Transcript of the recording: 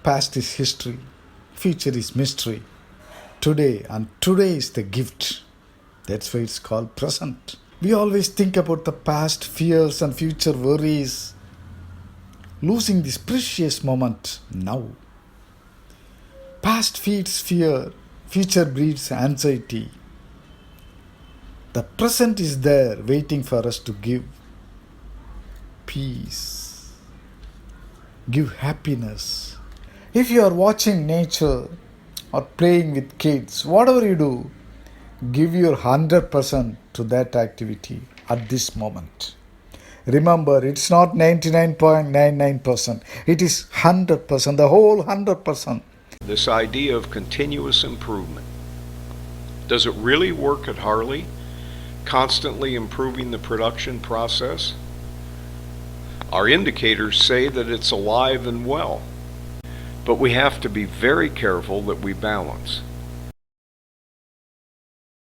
Past is history, future is mystery. Today, and today is the gift. That's why it's called present. We always think about the past fears and future worries, losing this precious moment now. Past feeds fear, future breeds anxiety. The present is there waiting for us to give peace, give happiness. If you are watching nature or playing with kids, whatever you do, give your 100% to that activity at this moment. Remember, it's not 99.99%. It is 100%, the whole 100%. This idea of continuous improvement. Does it really work at Harley? Constantly improving the production process? Our indicators say that it's alive and well. But we have to be very careful that we balance.